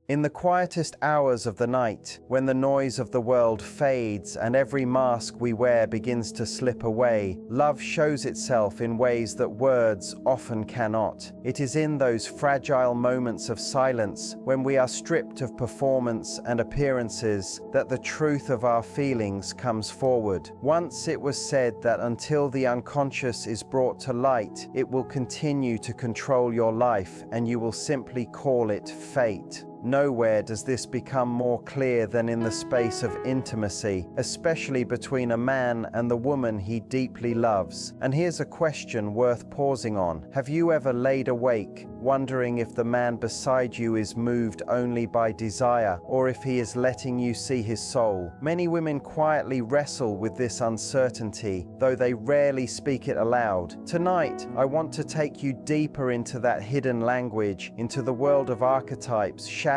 In the quietest hours of the night, when the noise of the world fades and every mask we wear begins to slip away, love shows itself in ways that words often cannot. It is in those fragile moments of silence, when we are stripped of performance and appearances, that the truth of our feelings comes forward. Once it was said that until the unconscious is brought to light, it will continue to control your life, and you will simply call it fate. Nowhere does this become more clear than in the space of intimacy, especially between a man and the woman he deeply loves. And here's a question worth pausing on. Have you ever laid awake, wondering if the man beside you is moved only by desire, or if he is letting you see his soul? Many women quietly wrestle with this uncertainty, though they rarely speak it aloud. Tonight, I want to take you deeper into that hidden language, into the world of archetypes, shadows,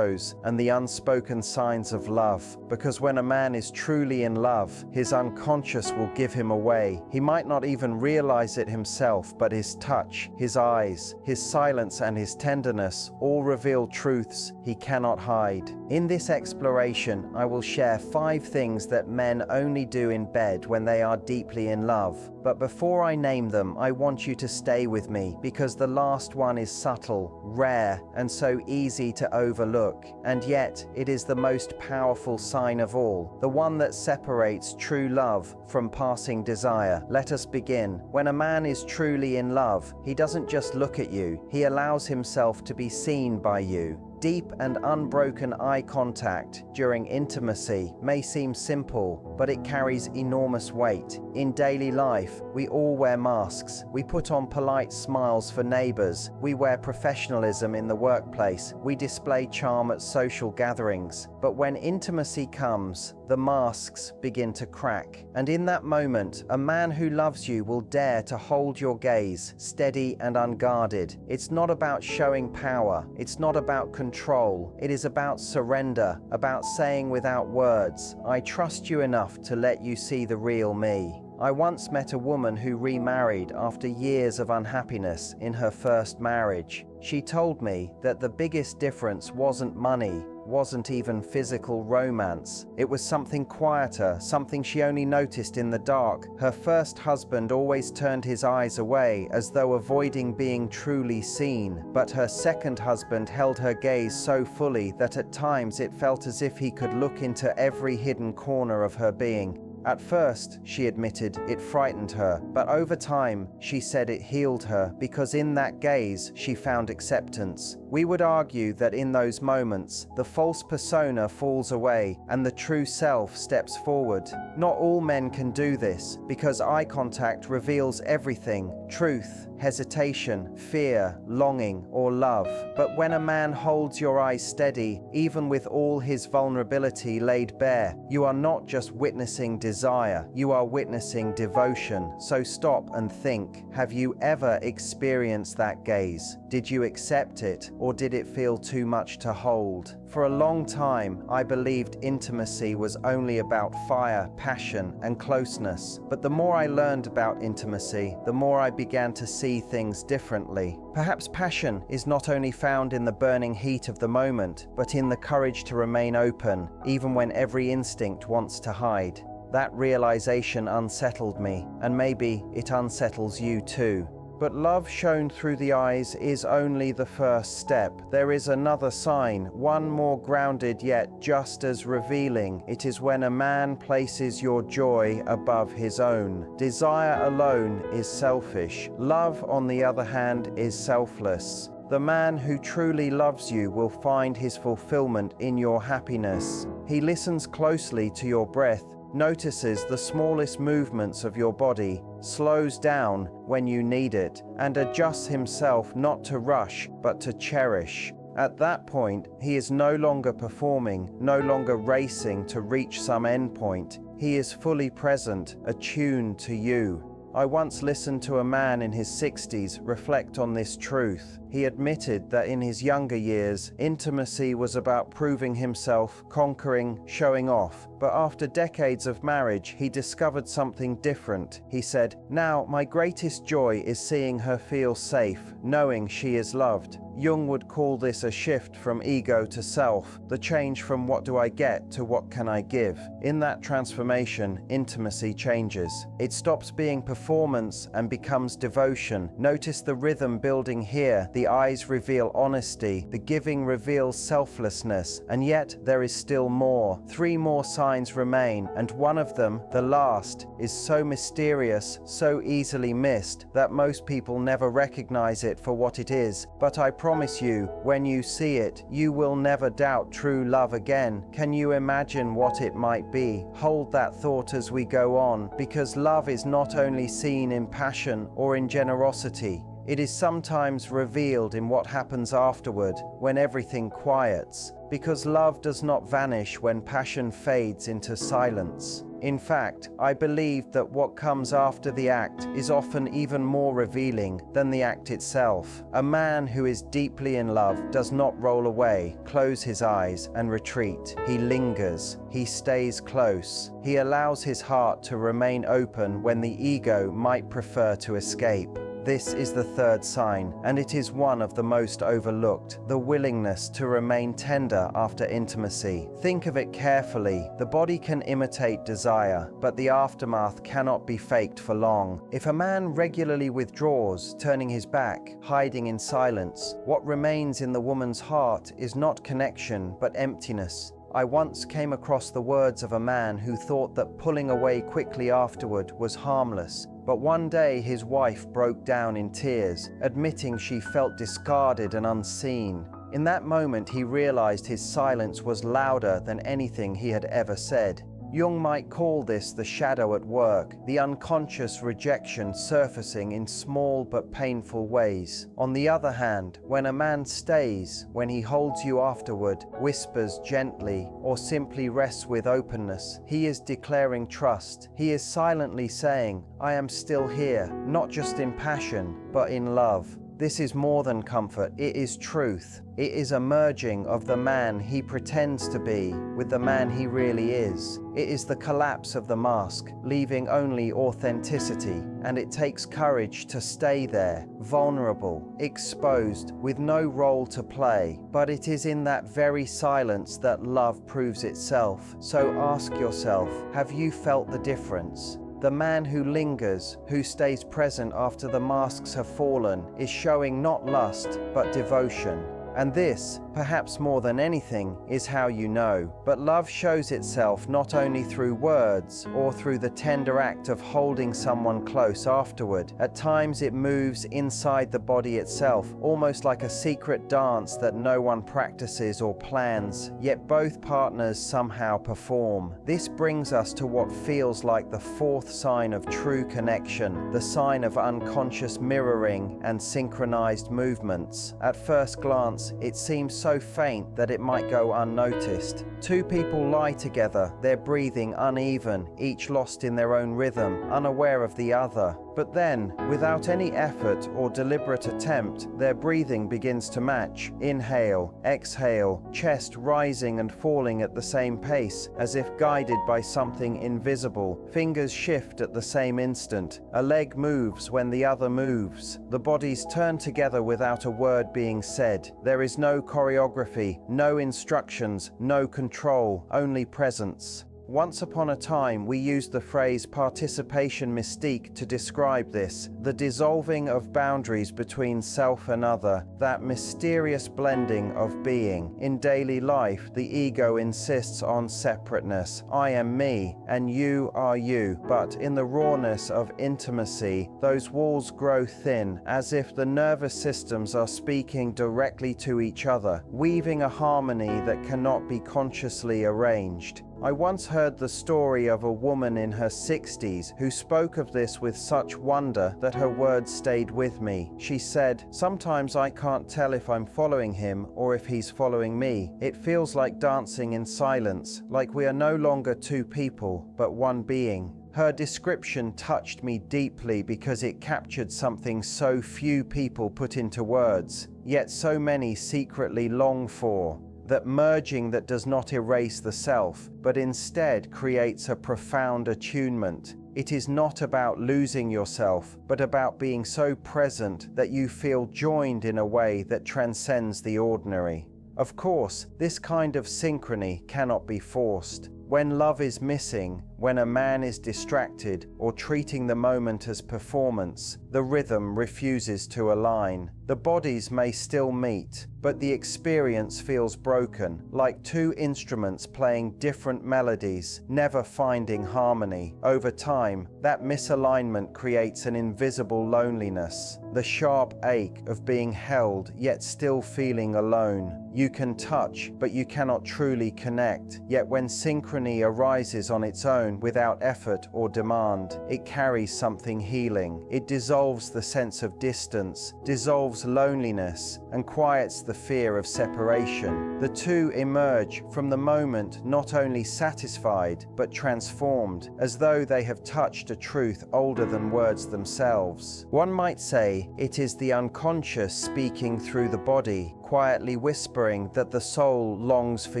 and the unspoken signs of love. Because when a man is truly in love, his unconscious will give him away. He might not even realize it himself, but his touch, his eyes, his silence, and his tenderness all reveal truths he cannot hide. In this exploration, I will share 5 things that men only do in bed when they are deeply in love. But before I name them, I want you to stay with me, because the last one is subtle, rare, and so easy to overlook. And yet, it is the most powerful sign of all, the one that separates true love from passing desire. Let us begin. When a man is truly in love, he doesn't just look at you, he allows himself to be seen by you. Deep and unbroken eye contact during intimacy may seem simple, but it carries enormous weight. In daily life, we all wear masks. We put on polite smiles for neighbors. We wear professionalism in the workplace. We display charm at social gatherings. But when intimacy comes, the masks begin to crack. And in that moment, a man who loves you will dare to hold your gaze, steady and unguarded. It's not about showing power. It's not about control. It is about surrender, about saying without words, I trust you enough to let you see the real me. I once met a woman who remarried after years of unhappiness in her first marriage. She told me that the biggest difference wasn't money, wasn't even physical romance. It was something quieter, something she only noticed in the dark. Her first husband always turned his eyes away, as though avoiding being truly seen. But her second husband held her gaze so fully that at times it felt as if he could look into every hidden corner of her being. At first, she admitted, it frightened her, but over time, she said it healed her, because in that gaze, she found acceptance. We would argue that in those moments, the false persona falls away and the true self steps forward. Not all men can do this, because eye contact reveals everything: truth, hesitation, fear, longing, or love. But when a man holds your eyes steady, even with all his vulnerability laid bare, you are not just witnessing desire, you are witnessing devotion. So stop and think. Have you ever experienced that gaze? Did you accept it, or did it feel too much to hold? For a long time, I believed intimacy was only about fire, passion, and closeness. But the more I learned about intimacy, the more I began to see things differently. Perhaps passion is not only found in the burning heat of the moment, but in the courage to remain open, even when every instinct wants to hide. That realization unsettled me, and maybe it unsettles you too. But love shown through the eyes is only the first step. There is another sign, one more grounded yet just as revealing. It is when a man places your joy above his own. Desire alone is selfish. Love, on the other hand, is selfless. The man who truly loves you will find his fulfillment in your happiness. He listens closely to your breath, notices the smallest movements of your body, slows down when you need it, and adjusts himself not to rush, but to cherish. At that point, he is no longer performing, no longer racing to reach some endpoint. He is fully present, attuned to you. I once listened to a man in his 60s reflect on this truth. He admitted that in his younger years, intimacy was about proving himself, conquering, showing off. But after decades of marriage, he discovered something different. He said, "Now, my greatest joy is seeing her feel safe, knowing she is loved." Jung would call this a shift from ego to self, the change from what do I get to what can I give. In that transformation, intimacy changes. It stops being performance and becomes devotion. Notice the rhythm building here. The eyes reveal honesty, the giving reveals selflessness, and yet there is still more. 3 more signs remain, and one of them, the last, is so mysterious, so easily missed, that most people never recognize it for what it is. But I promise you, when you see it, you will never doubt true love again. Can you imagine what it might be? Hold that thought as we go on, because love is not only seen in passion or in generosity. It is sometimes revealed in what happens afterward, when everything quiets, because love does not vanish when passion fades into silence. In fact, I believe that what comes after the act is often even more revealing than the act itself. A man who is deeply in love does not roll away, close his eyes, and retreat. He lingers. He stays close. He allows his heart to remain open when the ego might prefer to escape. This is the 3rd sign, and it is one of the most overlooked, the willingness to remain tender after intimacy. Think of it carefully. The body can imitate desire, but the aftermath cannot be faked for long. If a man regularly withdraws, turning his back, hiding in silence, what remains in the woman's heart is not connection, but emptiness. I once came across the words of a man who thought that pulling away quickly afterward was harmless. But one day his wife broke down in tears, admitting she felt discarded and unseen. In that moment he realized his silence was louder than anything he had ever said. Jung might call this the shadow at work, the unconscious rejection surfacing in small but painful ways. On the other hand, when a man stays, when he holds you afterward, whispers gently, or simply rests with openness, he is declaring trust. He is silently saying, "I am still here," not just in passion, but in love. This is more than comfort, it is truth. It is a merging of the man he pretends to be with the man he really is. It is the collapse of the mask, leaving only authenticity. And it takes courage to stay there, vulnerable, exposed, with no role to play. But it is in that very silence that love proves itself. So ask yourself, have you felt the difference? The man who lingers, who stays present after the masks have fallen, is showing not lust, but devotion. And this, perhaps more than anything, is how you know. But love shows itself not only through words or through the tender act of holding someone close afterward. At times it moves inside the body itself, almost like a secret dance that no one practices or plans, yet both partners somehow perform. This brings us to what feels like the 4th sign of true connection, the sign of unconscious mirroring and synchronized movements. At first glance, it seems so faint that it might go unnoticed. 2 people lie together, their breathing uneven, each lost in their own rhythm, unaware of the other. But then, without any effort or deliberate attempt, their breathing begins to match. Inhale, exhale, chest rising and falling at the same pace, as if guided by something invisible. Fingers shift at the same instant. A leg moves when the other moves. The bodies turn together without a word being said. There is no choreography, no instructions, no control, only presence. Once upon a time, we used the phrase participation mystique to describe this, the dissolving of boundaries between self and other, that mysterious blending of being. In daily life, the ego insists on separateness. I am me, and you are you. But in the rawness of intimacy, those walls grow thin, as if the nervous systems are speaking directly to each other, weaving a harmony that cannot be consciously arranged. I once heard the story of a woman in her 60s who spoke of this with such wonder that her words stayed with me. She said, "Sometimes I can't tell if I'm following him or if he's following me. It feels like dancing in silence, like we are no longer 2 people, but one being." Her description touched me deeply because it captured something so few people put into words, yet so many secretly long for. That merging that does not erase the self, but instead creates a profound attunement. It is not about losing yourself, but about being so present that you feel joined in a way that transcends the ordinary. Of course, this kind of synchrony cannot be forced. When love is missing, when a man is distracted or treating the moment as performance, the rhythm refuses to align. The bodies may still meet, but the experience feels broken, like two instruments playing different melodies, never finding harmony. Over time, that misalignment creates an invisible loneliness, the sharp ache of being held yet still feeling alone. You can touch, but you cannot truly connect, yet when synchrony arises on its own without effort or demand, it carries something healing. It dissolves the sense of distance, dissolves loneliness, and quiets the fear of separation. The two emerge from the moment not only satisfied, but transformed, as though they have touched a truth older than words themselves. One might say it is the unconscious speaking through the body, quietly whispering that the soul longs for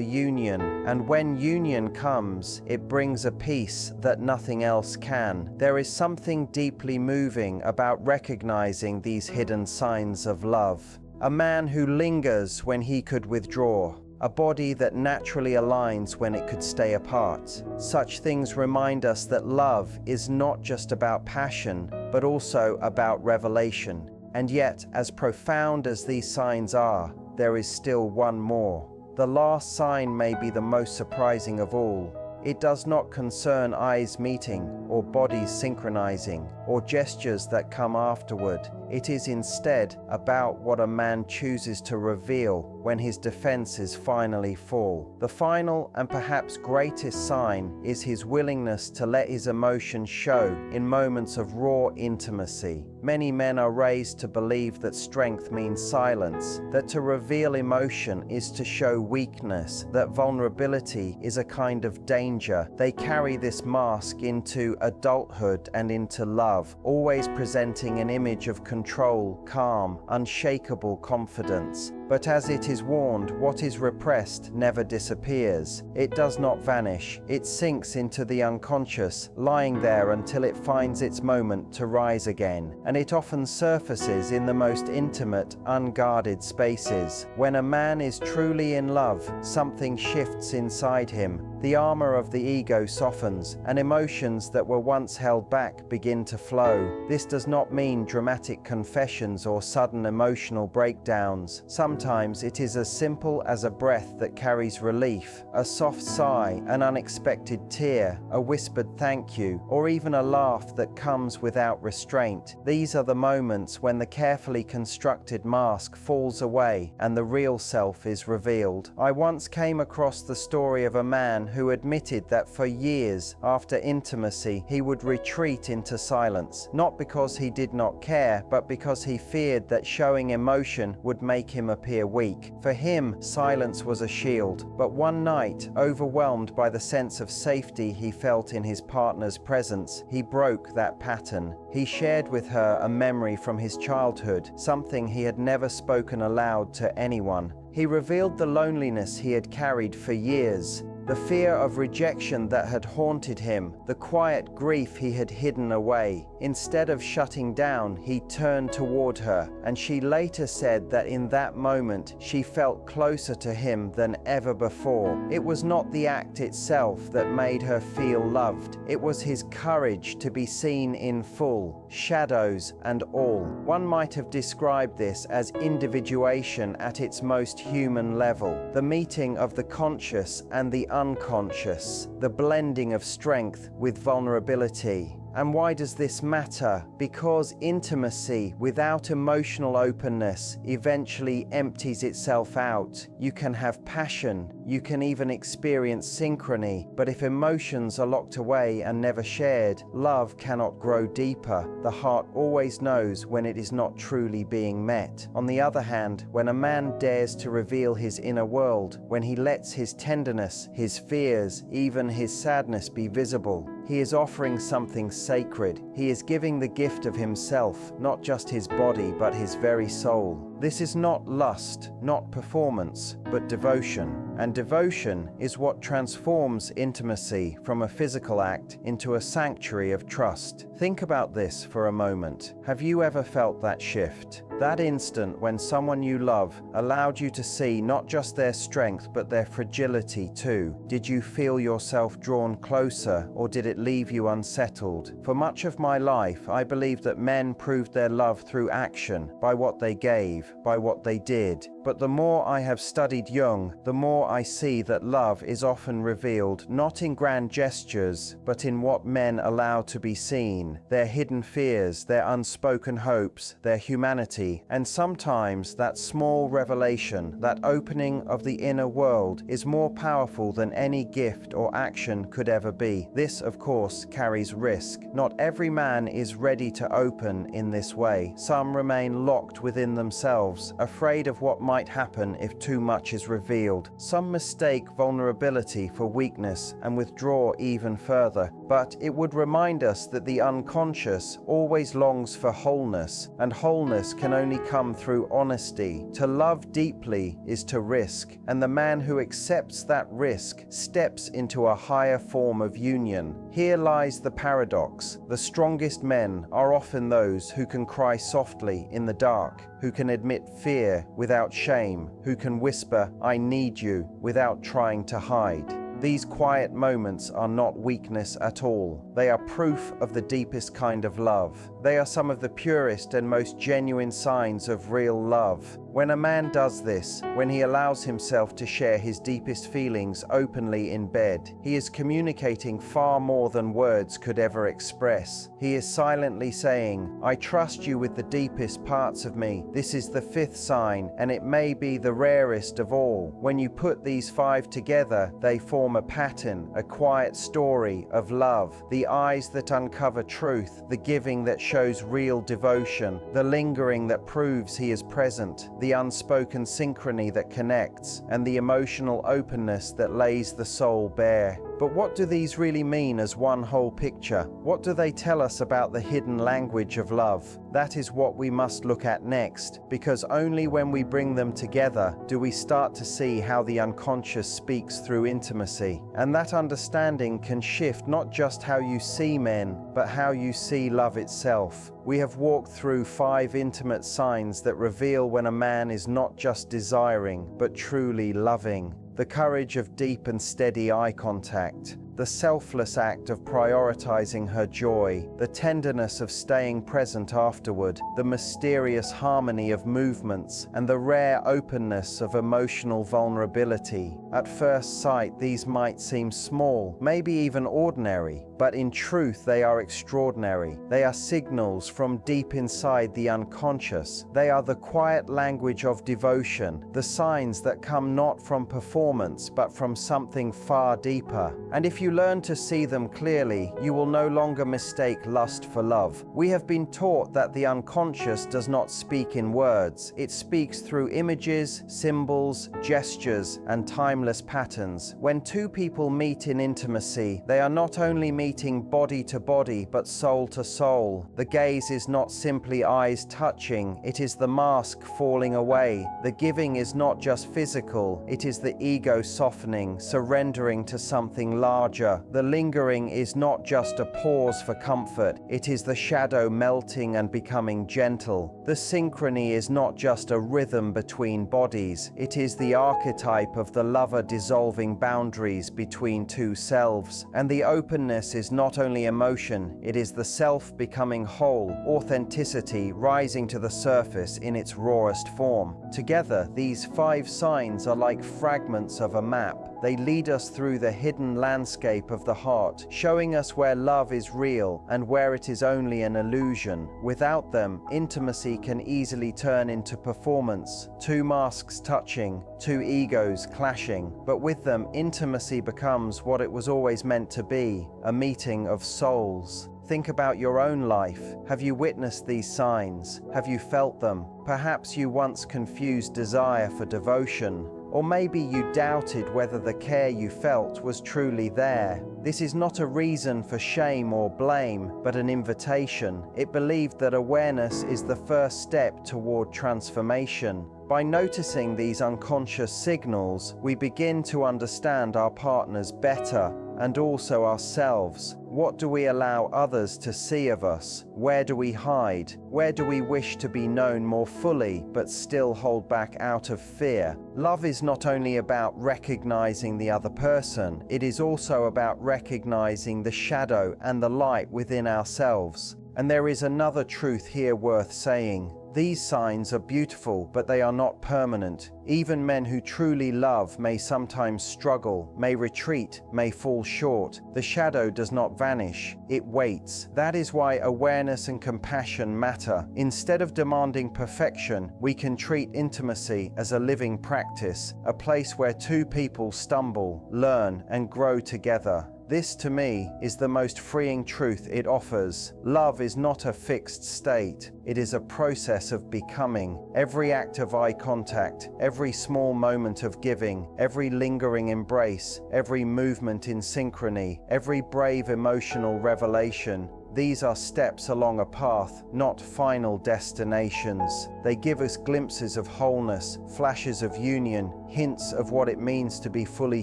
union, and when union comes, it brings a peace that nothing else can. There is something deeply moving about recognizing these hidden signs of love. A man who lingers when he could withdraw. A body that naturally aligns when it could stay apart. Such things remind us that love is not just about passion, but also about revelation. And yet, as profound as these signs are, there is still one more. The last sign may be the most surprising of all. It does not concern eyes meeting, or bodies synchronizing, or gestures that come afterward. It is instead about what a man chooses to reveal when his defenses finally fall. The final and perhaps greatest sign is his willingness to let his emotions show in moments of raw intimacy. Many men are raised to believe that strength means silence, that to reveal emotion is to show weakness, that vulnerability is a kind of danger. They carry this mask into adulthood and into love, always presenting an image of control, calm, unshakable confidence. But as it is warned, what is repressed never disappears. It does not vanish. It sinks into the unconscious, lying there until it finds its moment to rise again. And it often surfaces in the most intimate, unguarded spaces. When a man is truly in love, something shifts inside him. The armor of the ego softens, and emotions that were once held back begin to flow. This does not mean dramatic confessions or sudden emotional breakdowns. Sometimes it is as simple as a breath that carries relief, a soft sigh, an unexpected tear, a whispered thank you, or even a laugh that comes without restraint. These are the moments when the carefully constructed mask falls away and the real self is revealed. I once came across the story of a man who admitted that for years after intimacy he would retreat into silence, not because he did not care, but because he feared that showing emotion would make him appear weak. For him, silence was a shield. But one night, overwhelmed by the sense of safety he felt in his partner's presence, he broke that pattern. He shared with her a memory from his childhood, something he had never spoken aloud to anyone. He revealed the loneliness he had carried for years, the fear of rejection that had haunted him, the quiet grief he had hidden away. Instead of shutting down, he turned toward her, and she later said that in that moment she felt closer to him than ever before. It was not the act itself that made her feel loved. It was his courage to be seen in full, shadows and all. One might have described this as individuation at its most human level, the meeting of the conscious and the unconscious, the blending of strength with vulnerability. And why does this matter? Because intimacy without emotional openness eventually empties itself out. You can have passion, you can even experience synchrony, but if emotions are locked away and never shared, love cannot grow deeper. The heart always knows when it is not truly being met. On the other hand, when a man dares to reveal his inner world, when he lets his tenderness, his fears, even his sadness be visible, He is offering something sacred. He is giving the gift of himself, not just his body, but his very soul. This is not lust, not performance, but devotion. And devotion is what transforms intimacy from a physical act into a sanctuary of trust. Think about this for a moment. Have you ever felt that shift? That instant when someone you love allowed you to see not just their strength but their fragility too. Did you feel yourself drawn closer, or did it leave you unsettled? For much of my life, I believed that men proved their love through action, by what they gave, by what they did. But the more I have studied Jung, the more I see that love is often revealed not in grand gestures, but in what men allow to be seen, their hidden fears, their unspoken hopes, their humanity. And sometimes that small revelation, that opening of the inner world, is more powerful than any gift or action could ever be. This, of course, carries risk. Not every man is ready to open in this way. Some remain locked within themselves, afraid of what might happen if too much is revealed. Some mistake vulnerability for weakness and withdraw even further. But it would remind us that the unconscious always longs for wholeness, and wholeness can only come through honesty. To love deeply is to risk, and the man who accepts that risk steps into a higher form of union. Here lies the paradox. The strongest men are often those who can cry softly in the dark, who can admit fear without shame, who can whisper, "I need you," without trying to hide. These quiet moments are not weakness at all. They are proof of the deepest kind of love. They are some of the purest and most genuine signs of real love. When a man does this, when he allows himself to share his deepest feelings openly in bed, he is communicating far more than words could ever express. He is silently saying, "I trust you with the deepest parts of me." This is the fifth sign, and it may be the rarest of all. When you put these five together, they form a pattern, a quiet story of love. The eyes that uncover truth, the giving that shows real devotion, the lingering that proves he is present, the unspoken synchrony that connects, and the emotional openness that lays the soul bare. But what do these really mean as one whole picture? What do they tell us about the hidden language of love? That is what we must look at next, because only when we bring them together do we start to see how the unconscious speaks through intimacy. And that understanding can shift not just how you see men, but how you see love itself. We have walked through 5 intimate signs that reveal when a man is not just desiring, but truly loving. The courage of deep and steady eye contact, the selfless act of prioritizing her joy, the tenderness of staying present afterward, the mysterious harmony of movements, and the rare openness of emotional vulnerability. At first sight, these might seem small, maybe even ordinary, but in truth they are extraordinary. They are signals from deep inside the unconscious. They are the quiet language of devotion, the signs that come not from performance, but from something far deeper. And if you learn to see them clearly, you will no longer mistake lust for love. We have been taught that the unconscious does not speak in words. It speaks through images, symbols, gestures, and timeless patterns. When two people meet in intimacy, they are not only meeting body to body, but soul to soul. The gaze is not simply eyes touching, it is the mask falling away. The giving is not just physical, it is the ego softening, surrendering to something larger. The lingering is not just a pause for comfort, it is the shadow melting and becoming gentle. The synchrony is not just a rhythm between bodies, it is the archetype of the lover dissolving boundaries between two selves. And the openness is not only emotion, it is the self becoming whole, authenticity rising to the surface in its rawest form. Together, these 5 signs are like fragments of a map. They lead us through the hidden landscape of the heart, showing us where love is real and where it is only an illusion. Without them, intimacy can easily turn into performance, 2 masks touching, 2 egos clashing. But with them, intimacy becomes what it was always meant to be, a meeting of souls. Think about your own life. Have you witnessed these signs? Have you felt them? Perhaps you once confused desire for devotion, Or maybe you doubted whether the care you felt was truly there. This is not a reason for shame or blame, but an invitation. It believed that awareness is the first step toward transformation. By noticing these unconscious signals, we begin to understand our partners better and also ourselves. What do we allow others to see of us? Where do we hide? Where do we wish to be known more fully but still hold back out of fear? Love is not only about recognizing the other person, it is also about recognizing the shadow and the light within ourselves. And there is another truth here worth saying. These signs are beautiful, but they are not permanent. Even men who truly love may sometimes struggle, may retreat, may fall short. The shadow does not vanish, it waits. That is why awareness and compassion matter. Instead of demanding perfection, we can treat intimacy as a living practice, a place where two people stumble, learn, and grow together. This, to me, is the most freeing truth it offers. Love is not a fixed state. It is a process of becoming. Every act of eye contact, every small moment of giving, every lingering embrace, every movement in synchrony, every brave emotional revelation, these are steps along a path, not final destinations. They give us glimpses of wholeness, flashes of union, hints of what it means to be fully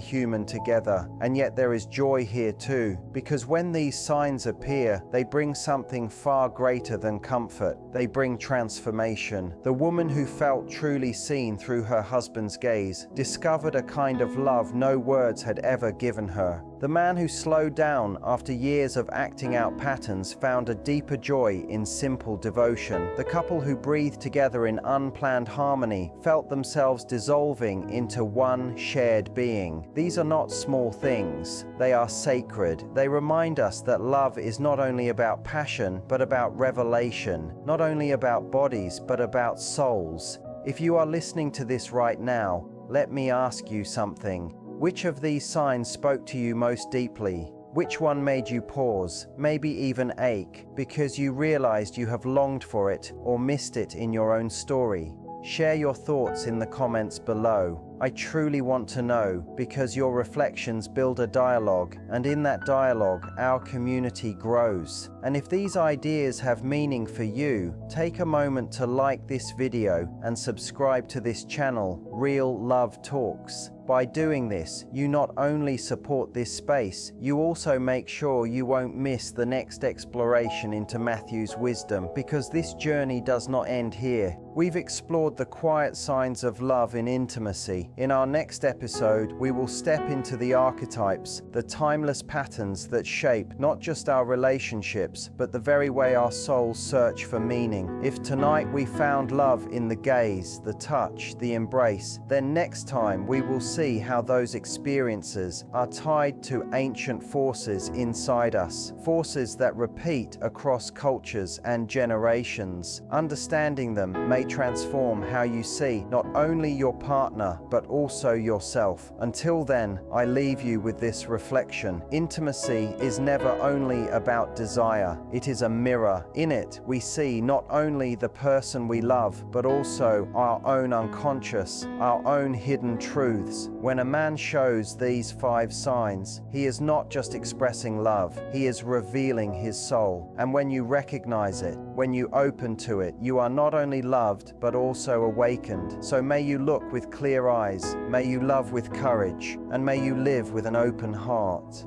human together. And yet there is joy here too, because when these signs appear, they bring something far greater than comfort. They bring transformation. The woman who felt truly seen through her husband's gaze discovered a kind of love no words had ever given her. The man who slowed down after years of acting out patterns found a deeper joy in simple devotion. The couple who breathed together in unplanned harmony felt themselves dissolving into one shared being. These are not small things. They are sacred. They remind us that love is not only about passion, but about revelation. Not only about bodies, but about souls. If you are listening to this right now, let me ask you something. Which of these signs spoke to you most deeply? Which one made you pause, maybe even ache, because you realized you have longed for it or missed it in your own story? Share your thoughts in the comments below. I truly want to know, because your reflections build a dialogue, and in that dialogue, our community grows. And if these ideas have meaning for you, take a moment to like this video and subscribe to this channel, Real Love Talks. By doing this, you not only support this space, you also make sure you won't miss the next exploration into Matthew's wisdom, because this journey does not end here. We've explored the quiet signs of love in intimacy. In our next episode, we will step into the archetypes, the timeless patterns that shape not just our relationships, but the very way our souls search for meaning. If tonight we found love in the gaze, the touch, the embrace, then next time we will see how those experiences are tied to ancient forces inside us, forces that repeat across cultures and generations. Understanding them may transform how you see not only your partner, but also yourself. Until then, I leave you with this reflection. Intimacy is never only about desire, it is a mirror. In it, we see not only the person we love, but also our own unconscious, our own hidden truths. When a man shows these 5 signs, he is not just expressing love, he is revealing his soul. And when you recognize it, when you open to it, you are not only loved, but also awakened. So may you look with clear eyes, may you love with courage, and may you live with an open heart.